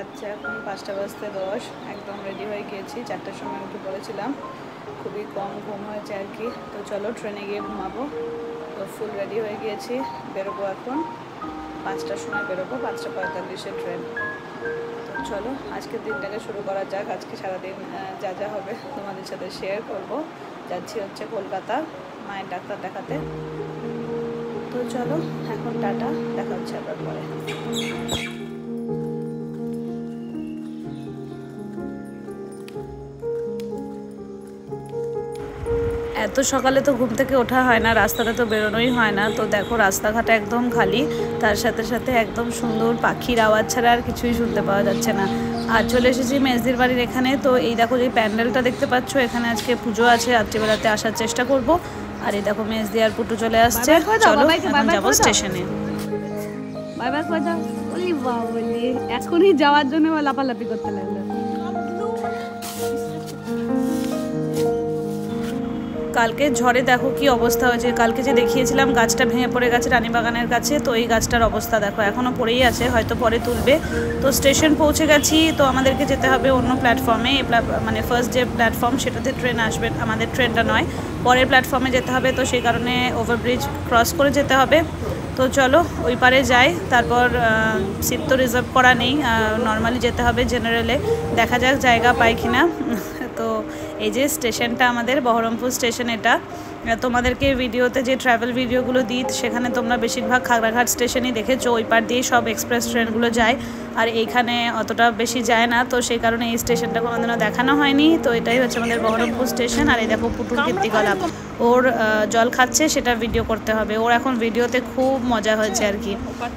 বাচ্চা এখন 5:10 একদম রেডি হয়ে গিয়েছি। 4টার সময় উঠে পড়েছিলাম, খুবই কম ঘুম হয়েছে আর কি। তো চলো ট্রেনে গিয়ে ঘুমাবো। তো ফুল রেডি হয়ে গিয়েছি, বেরোবো এখন 5টার সময় বেরোবো, 5:45-এর ট্রেন। তো চলো আজকের দিনটাকে শুরু করা যাক। আজকে সারাদিন যা যা হবে তোমাদের সাথে শেয়ার করব। যাচ্ছি হচ্ছে কলকাতা মায়ের ডাক্তার দেখাতে। তো চলো এখন টাটা, দেখা হচ্ছে আবার পরে। এত সকালে তো ঘুম থেকে ওঠা হয় না, রাস্তাতে তো বেরোনোই হয় না। তো দেখো রাস্তাঘাট একদম খালি, তার সাথে সাথে একদম সুন্দর পাখির আওয়াজ ছাড়া আর কিছুই শুনতে পাওয়া যাচ্ছে না। আর চলে এসেছি মেজদির বাড়ির এখানে। তো এই দেখো যে প্যান্ডেলটা দেখতে পাচ্ছ, এখানে আজকে পুজো আছে, রাত্রিবেলাতে আসার চেষ্টা করব। আর এই দেখো মেজদি আর পুটু চলে আসছে। চলো এখন যাবো স্টেশনে। বাই বাই করে দাও। বলি বাবলি এখনই যাওয়ার জন্য লাপালাপি করতে লাগলো। কালকে ঝড়ে দেখো কি অবস্থা হয়েছে। কালকে যে দেখিয়েছিলাম গাছটা ভেঙে পড়ে গেছে রানীবাগানের কাছে, তো এই গাছটার অবস্থা দেখো এখনও পড়েই আছে, হয়তো পরে তুলবে। তো স্টেশন পৌঁছে গেছি, তো আমাদেরকে যেতে হবে অন্য প্ল্যাটফর্মে। মানে ফার্স্ট যে প্ল্যাটফর্ম সেটাতে ট্রেন আসবে, আমাদের ট্রেনটা নয়, পরের প্ল্যাটফর্মে যেতে হবে। তো সেই কারণে ওভারব্রিজ ক্রস করে যেতে হবে। তো চলো ওই পারে যাই, তারপর সিট তো রিজার্ভ করা নেই, নর্মালি যেতে হবে জেনারেলে। দেখা যাক জায়গা পাই কিনা। তো এই যে স্টেশনটা আমাদের বহরমপুর স্টেশন। এটা তোমাদেরকে ভিডিওতে যে ট্রাভেল ভিডিওগুলো দিই সেখানে তোমরা বেশিরভাগ খাগড়াঘাট স্টেশনই দেখেছো, ওই পার দিয়ে সব এক্সপ্রেস ট্রেনগুলো যায়, আর এইখানে অতটা বেশি যায় না। তো সেই কারণে এই স্টেশনটা কোনোদিনও দেখানো হয়নি। তো এটাই হচ্ছে আমাদের বহরমপুর স্টেশন। আর এই দেখো পুটুর কীর্তিকলাপ, ওর জল খাচ্ছে, সেটা ভিডিও করতে হবে। ওর এখন ভিডিওতে খুব মজা হয়েছে আর কি।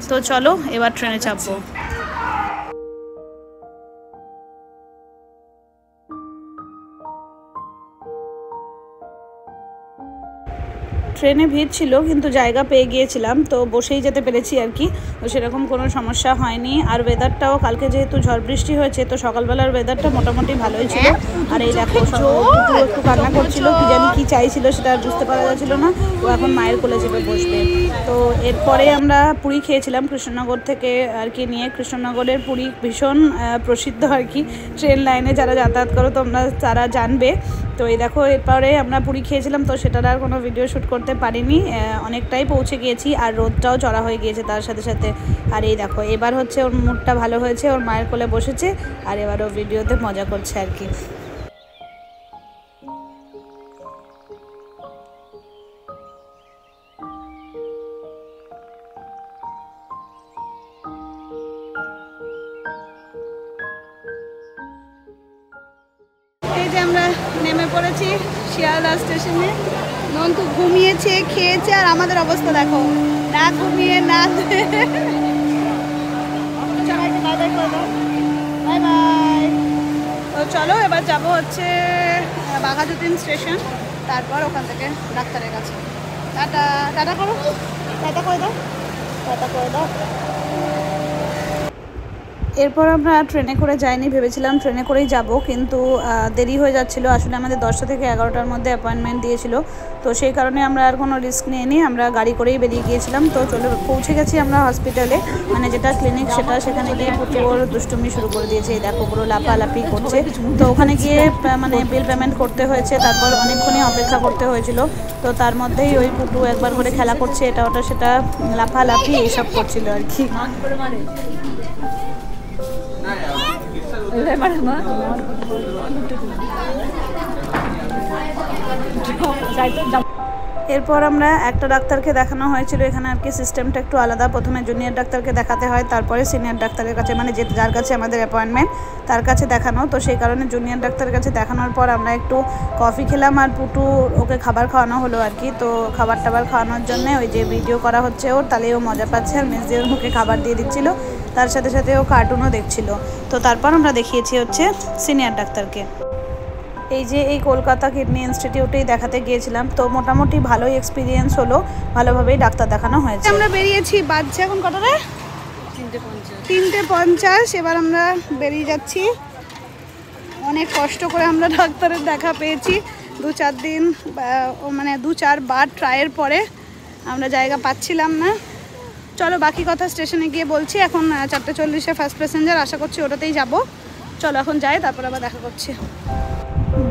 তো চলো এবার ট্রেনে চাপবো। ট্রেনে ভিড় ছিল কিন্তু জায়গা পেয়ে গিয়েছিলাম, তো বসেই যেতে পেরেছি আর কি। তো সেরকম কোনো সমস্যা হয়নি। আর ওয়েদারটাও কালকে যেহেতু ঝড় বৃষ্টি হয়েছে, তো সকালবেলার ওয়েদারটা মোটামুটি ভালোই ছিল। আর এই দেখো একটু কান্না করছিল, কি জানি কি চাইছিল সেটা আর বুঝতে পারা যাচ্ছিল না। ও এখন মায়ের কোলে চেপে বসবে। তো এরপরে আমরা পুরি খেয়েছিলাম কৃষ্ণনগর থেকে আর কি নিয়ে। কৃষ্ণনগরের পুরি ভীষণ প্রসিদ্ধ আর কি, ট্রেন লাইনে যারা যাতায়াত করো তোমরা তারা জানবে। তো এই দেখো এরপরে আমরা পুরি খেয়েছিলাম, তো সেটার আর কোনো ভিডিও শ্যুট করতে পারিনি, অনেকটাই পৌঁছে গিয়েছি। আর রোদটাও চড়া হয়ে গিয়েছে তার সাথে সাথে। আর এই দেখো এবার হচ্ছে ওর মুডটা ভালো হয়েছে, ওর মায়ের কোলে বসেছে, আর এবার ও ভিডিওতে মজা করছে আর কি। এই যে আমরা নেমে পড়েছি শিয়ালদা স্টেশনে। নন্তু ঘুমিয়েছে, খেয়েছে, আর আমাদের অবস্থা দেখো, না ঘুমিয়ে না। সবাইকে বাই বাই করে দাও, বাই বাই। তো চলো এবার যাব হচ্ছে বাঘাযতীন স্টেশন, তারপর ওখান থেকে ডাক্তারের কাছে। টাটা টাটা করো, টাটা করে দাও, টাটা করে দাও। এরপর আমরা ট্রেনে করে যাইনি, ভেবেছিলাম ট্রেনে করেই যাব, কিন্তু দেরি হয়ে যাচ্ছিলো। আসলে আমাদের 10টা থেকে 11টার মধ্যে অ্যাপয়েন্টমেন্ট দিয়েছিল, তো সেই কারণে আমরা আর কোনো রিস্ক নিইনি, আমরা গাড়ি করেই বেরিয়ে গিয়েছিলাম। তো চলে পৌঁছে গেছি আমরা হসপিটালে, মানে যেটা ক্লিনিক সেটা। সেখানে গিয়ে পুরো দুষ্টুমি শুরু করে দিয়েছে, এই দেখো পুরো লাফালাফি করছে। তো ওখানে গিয়ে মানে বিল পেমেন্ট করতে হয়েছে, তারপর অনেকক্ষণই অপেক্ষা করতে হয়েছিল। তো তার মধ্যেই ওই পুটু একবার করে খেলা করছে, এটা ওটা সেটা লাফালাফি এইসব করছিল আর কি। এরপর আমরা একটা ডাক্তারকে দেখানো হয়েছিল। এখানে আর কি সিস্টেমটা একটু আলাদা, প্রথমে জুনিয়র ডাক্তারকে দেখাতে হয়, তারপরে সিনিয়র ডাক্তারের কাছে, মানে যার কাছে আমাদের অ্যাপয়েন্টমেন্ট তার কাছে দেখানো। তো সেই কারণে জুনিয়র ডাক্তারের কাছে দেখানোর পর আমরা একটু কফি খেলাম, আর পুটু ওকে খাবার খাওয়ানো হলো আর কি। তো খাবার টাবার খাওয়ানোর জন্য ওই যে ভিডিও করা হচ্ছে ওর, তাহলে ও মজা পাচ্ছে, আর মেজদি ওর মুখে খাবার দিয়ে দিচ্ছিল, তার সাথে সাথে ও কার্টুনও দেখছিল। তো তারপর আমরা দেখিয়েছি হচ্ছে সিনিয়র ডাক্তারকে। এই যে এই কলকাতা কিডনি ইনস্টিটিউটেই দেখাতে গিয়েছিলাম, তো মোটামুটি ভালোই এক্সপিরিয়েন্স হলো, ভালোভাবেই ডাক্তার দেখানো হয়েছে। আমরা বেরিয়েছি, বাজছে এখন কটা রে? 3:50। এবার আমরা বেরিয়ে যাচ্ছি। অনেক কষ্ট করে আমরা ডাক্তারের দেখা পেয়েছি, 2-4 দিন, মানে 2-4 বার ট্রায়ের পরে আমরা জায়গা পাচ্ছিলাম না। চলো বাকি কথা স্টেশনে গিয়ে বলছি। এখন 4:40 ফার্স্ট প্যাসেঞ্জার, আশা করছি ওটাতেই যাব। চলো এখন যাই, তারপর আবার দেখা করছি।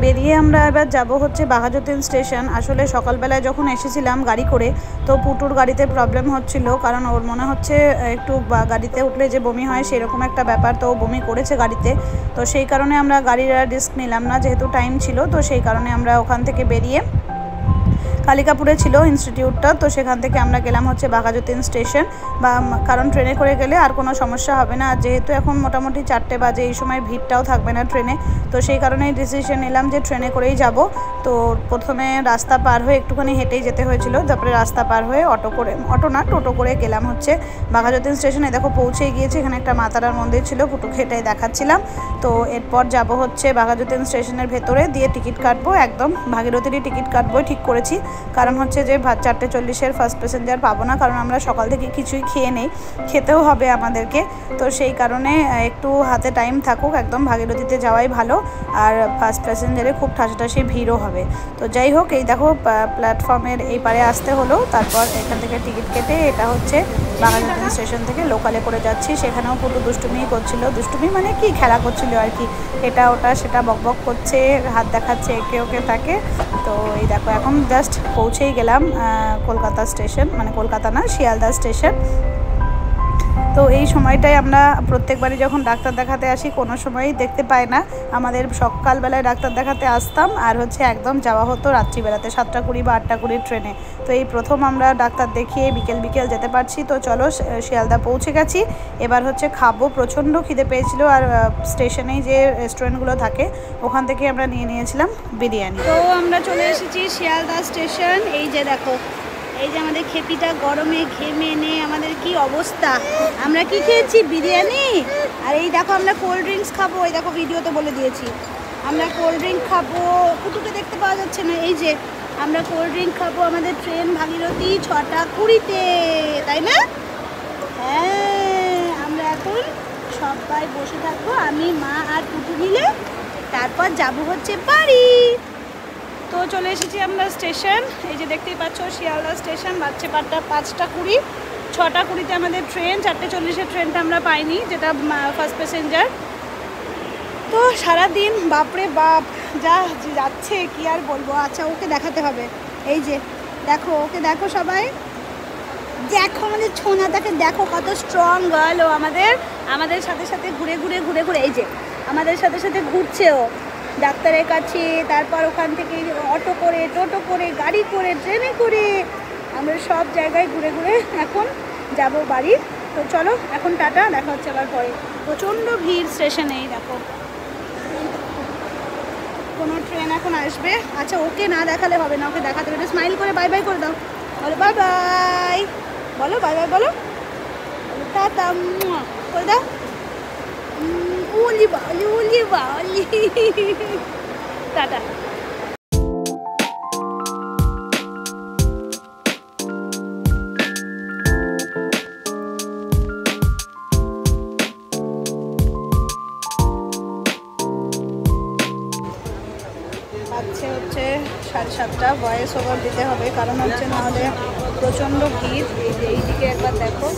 বেরিয়ে আমরা এবার যাব হচ্ছে বাঘাযতীন স্টেশন। আসলে সকালবেলায় যখন এসেছিলাম গাড়ি করে, তো পুটুর গাড়িতে প্রবলেম হচ্ছিল, কারণ ওর মনে হচ্ছে একটু গাড়িতে উঠলে যে বমি হয় সেরকম একটা ব্যাপার, তো ও বমি করেছে গাড়িতে। তো সেই কারণে আমরা গাড়ির রিস্ক নিলাম না, যেহেতু টাইম ছিল। তো সেই কারণে আমরা ওখান থেকে বেরিয়ে, কালিকাপুরে ছিল ইনস্টিটিউটটা, তো সেখান থেকে আমরা গেলাম হচ্ছে বাঘাযতীন স্টেশন। কারণ ট্রেনে করে গেলে আর কোনো সমস্যা হবে না, আর যেহেতু এখন মোটামুটি 4টে বাজে, এই সময় ভিড়টাও থাকবে না ট্রেনে। তো সেই কারণেই ডিসিশন নিলাম যে ট্রেনে করেই যাব। তো প্রথমে রাস্তা পার হয়ে একটুখানি হেঁটেই যেতে হয়েছিল, তারপরে রাস্তা পার হয়ে টোটো করে গেলাম হচ্ছে বাঘাযতীন স্টেশনে। দেখো পৌঁছেই গিয়েছি, এখানে একটা মা তারার মন্দির ছিল, পুটুকে এটাই দেখাচ্ছিলাম। তো এরপর যাব হচ্ছে বাঘাযতীন স্টেশনের ভেতরে দিয়ে টিকিট কাটবো, একদম ভাগীরথীরই টিকিট কাটবো ঠিক করেছি। কারণ হচ্ছে যে 4:40 ফার্স্ট প্যাসেঞ্জার পাবো না, কারণ আমরা সকাল থেকে কিছুই খেয়ে নেই, খেতেও হবে আমাদেরকে। তো সেই কারণে একটু হাতে টাইম থাকুক, একদম ভাগীরথীতে যাওয়াই ভালো। আর ফার্স্ট প্যাসেঞ্জারে খুব ঠাসাঠাসি ভিড়ও হবে। তো যাই হোক, এই দেখো প্ল্যাটফর্মের এই পারে আসতে হলো। তারপর এখান থেকে টিকিট কেটে এটা হচ্ছে বাঘাযতীন স্টেশন থেকে লোকালে করে যাচ্ছি। সেখানেও পুরো দুষ্টুমি করছিল, দুষ্টুমি মানে কি খেলা করছিল আর কি, এটা ওটা সেটা বকবক করছে, হাত দেখাচ্ছে একে ওকে তাকে। তো এই দেখো এখন জাস্ট পৌঁছেই গেলাম কলকাতা স্টেশন, মানে কলকাতা না, শিয়ালদা স্টেশন। তো এই সময়টাই আমরা প্রত্যেকবারই যখন ডাক্তার দেখাতে আসি কোনো সময়ই দেখতে পাই না। আমাদের সকালবেলায় ডাক্তার দেখাতে আসতাম, আর হচ্ছে একদম যাওয়া হতো রাত্রিবেলাতে 7:20 বা 8:20 ট্রেনে। তো এই প্রথম আমরা ডাক্তার দেখিয়ে বিকেল যেতে পারছি। তো চলো শিয়ালদা পৌঁছে গেছি, এবার হচ্ছে খাবো। প্রচণ্ড খিদে পেয়েছিল, আর স্টেশনেই যে রেস্টুরেন্টগুলো থাকে ওখান থেকে আমরা নিয়েছিলাম বিরিয়ানি। তো আমরা চলে এসেছি শিয়ালদা স্টেশন। এই যে দেখো, এই যে আমাদের খেপিটা গরমে ঘেমে নে আমাদের কি অবস্থা। আমরা কি খেয়েছি? বিরিয়ানি। আর এই দেখো আমরা কোল্ড ড্রিঙ্কস খাবো, এই দেখো ভিডিওতে বলে দিয়েছি আমরা কোল্ড ড্রিঙ্ক খাবো। কুটুকে দেখতে পাওয়া যাচ্ছে না, এই যে আমরা কোল্ড ড্রিঙ্ক খাবো। আমাদের ট্রেন ভাগীরথী 6:20-তে, তাই না? হ্যাঁ, আমরা এখন সবাই বসে থাকবো, আমি মা আর কুটু মিলে, তারপর যাবো হচ্ছে বাড়ি। তো চলে এসেছি আমরা স্টেশন, এই যে দেখতেই পাচ্ছ শিয়ালদা স্টেশন। বাজছে 5:20, 6:20-তে আমাদের ট্রেন। 4:40-এর ট্রেনটা আমরা পাইনি, যেটা ফার্স্ট প্যাসেঞ্জার। তো সারাদিন বাপরে বাপ যা যাচ্ছে কি আর বলবো। আচ্ছা ওকে দেখাতে হবে, এই যে দেখো, ওকে দেখো সবাই, দেখো আমাদের ছোনাটাকে দেখো, কত স্ট্রং গার্ল ও। আমাদের সাথে সাথে ঘুরে, এই যে আমাদের সাথে সাথে ঘুরছে ও ডাক্তারের কাছে, তারপর ওখান থেকে অটো করে, টোটো করে, গাড়ি করে, ট্রেনে করে আমরা সব জায়গায় ঘুরে এখন যাব বাড়ি। তো চলো এখন টাটা, দেখা হচ্ছে আবার পরে। প্রচণ্ড ভিড় স্টেশনেই, দেখো কোনো ট্রেন এখন আসবে। আচ্ছা ওকে না দেখালে হবে না, ওকে দেখাতে হবে। স্মাইল করে বাই বাই করে দাও, বলো বাই বাই, বলো বাই বাই, বলো টাটা করে দাও। উলি বাউলি টাটা। আজকে হচ্ছে 7:30, ভয়েস ওভার দিতে হবে, কারণ হচ্ছে নাহলে প্রচণ্ড ভিড়। এই দিকে একবার দেখো,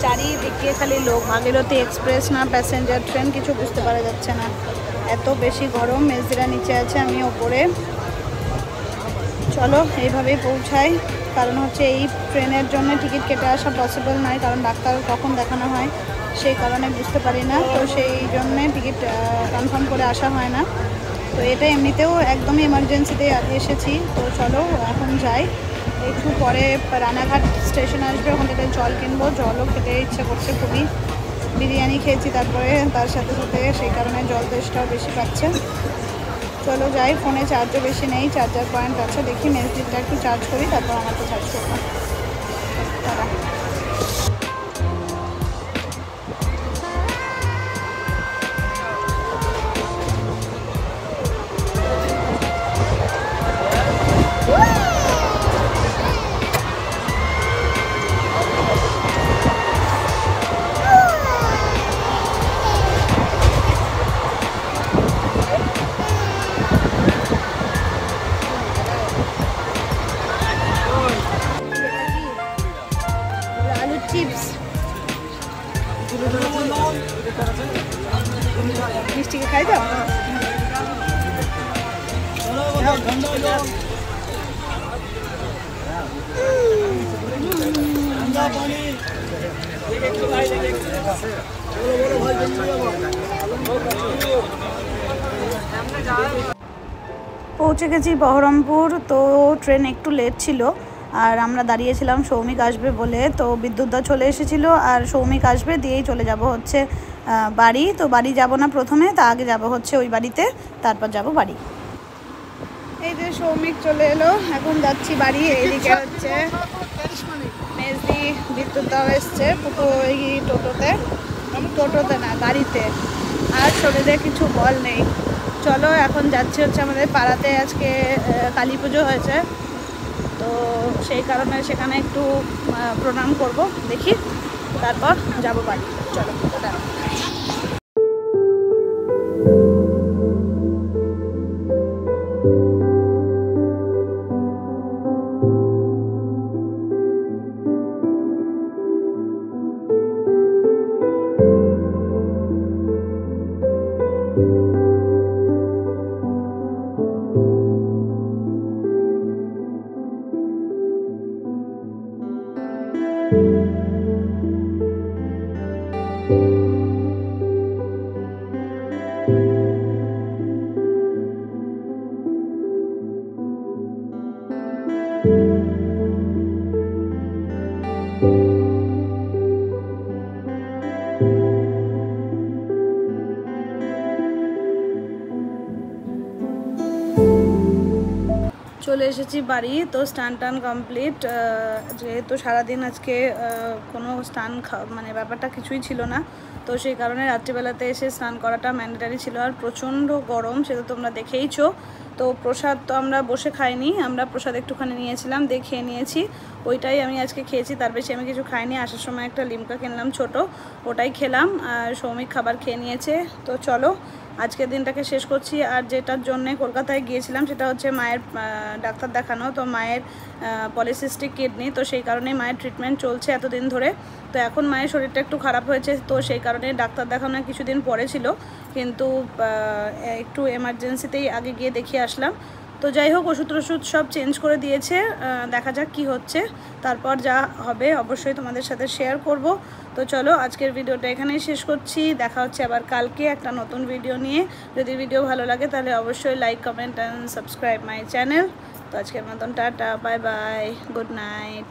চারিদিকে খালি লোক। ভাগীরথী এক্সপ্রেস না প্যাসেঞ্জার ট্রেন, কিছু বুঝতে পারা যাচ্ছে না, এত বেশি গরম। মেজদিরা নিচে আছে, আমি ওপরে। চলো এইভাবেই পৌঁছাই, কারণ হচ্ছে এই ট্রেনের জন্য টিকিট কেটে আসা পসিবল নয়, কারণ ডাক্তার কখন দেখানো হয় সেই কারণে বুঝতে পারি না। তো সেই জন্যে টিকিট কনফার্ম করে আসা হয় না। তো এটা এমনিতেও একদমই এমার্জেন্সিতে এসেছি। তো চলো এখন যাই, একটু পরে রানাঘাট স্টেশন আসবে, ওখান থেকে জল কিনবো, জলও খেতে ইচ্ছে করছে খুবই। বিরিয়ানি খেয়েছি তারপরে, তার সাথে সাথে সেই কারণে জল তেষ্টাও বেশি পাচ্ছে। চলো যাই, ফোনে চার্জও বেশি নেই, চার্জার পয়েন্ট আছে, দেখি মেসজিদটা একটু চার্জ করি, তারপর আমাকে চার্জ করবো। তারা খাই তো পৌঁছে গেছি বহরমপুর। তো ট্রেন একটু লেট ছিল আর আমরা দাঁড়িয়েছিলাম সৌমিক আসবে বলে। তো বিদ্যুৎদা চলে এসেছিলো আর সৌমিক আসবে, দিয়েই চলে যাব হচ্ছে বাড়ি। তো বাড়ি যাব না প্রথমে, তা আগে যাব হচ্ছে ওই বাড়িতে, তারপর যাব বাড়ি। এই যে সৌমিক চলে এলো, এখন যাচ্ছি বাড়ি। এইদিকে হচ্ছে মেজদি, বিদ্যুৎদাও এসছে এই টোটোতে না গাড়িতে, আর শরীরে কিছু বল নেই। চলো এখন যাচ্ছি হচ্ছে আমাদের পাড়াতে, আজকে কালী পুজো হয়েছে, তো সেই কারণে সেখানে একটু প্রণাম করব, দেখি তারপর যাব বাড়ি। চলো টাটা। চলে এসেছি বাড়ি। তো স্নান টান কমপ্লিট, যেহেতু সারাদিন আজকে কোনো স্নান মানে ব্যাপারটা কিছুই ছিল না, তো সেই কারণে রাত্রিবেলাতে এসে স্নান করাটা ম্যান্ডেটারি ছিল। আর প্রচণ্ড গরম, সেটা তোমরা দেখেইছো। তো প্রসাদ তো আমরা বসে খাইনি, আমরা প্রসাদ একটুখানি নিয়েছিলাম, দিয়ে খেয়ে নিয়েছি। ওইটাই আমি আজকে খেয়েছি, তার বেশি আমি কিছু খাইনি। আসার সময় একটা লিমকা কিনলাম ছোট, ওটাই খেলাম। আর সৌমিক খাবার খেয়ে নিয়েছে। তো চলো আজকের দিনটাকে শেষ করছি। আর যেটার জন্যে কলকাতায় গিয়েছিলাম সেটা হচ্ছে মায়ের ডাক্তার দেখানো। তো মায়ের পলিসিস্টিক কিডনি, তো সেই কারণে মায়ের ট্রিটমেন্ট চলছে এতদিন ধরে। তো এখন মায়ের শরীরটা একটু খারাপ হয়েছে, তো সেই কারণে ডাক্তার দেখানো কিছুদিন পরে ছিল, কিন্তু একটু এমার্জেন্সিতেই আগে গিয়ে দেখিয়ে আসলাম। তো যাই হোক, ওষুধ সব চেঞ্জ করে দিয়েছে, দেখা যাক কি হচ্ছে, তারপর যা হবে অবশ্যই তোমাদের সাথে শেয়ার করব। তো চলো আজকের ভিডিওটা এখানেই শেষ করছি, দেখা হচ্ছে আবার কালকে একটা নতুন ভিডিও নিয়ে। যদি ভিডিও ভালো লাগে তাহলে অবশ্যই like, comment and subscribe my channel. তো আজকের মতন tata, bye bye, good night.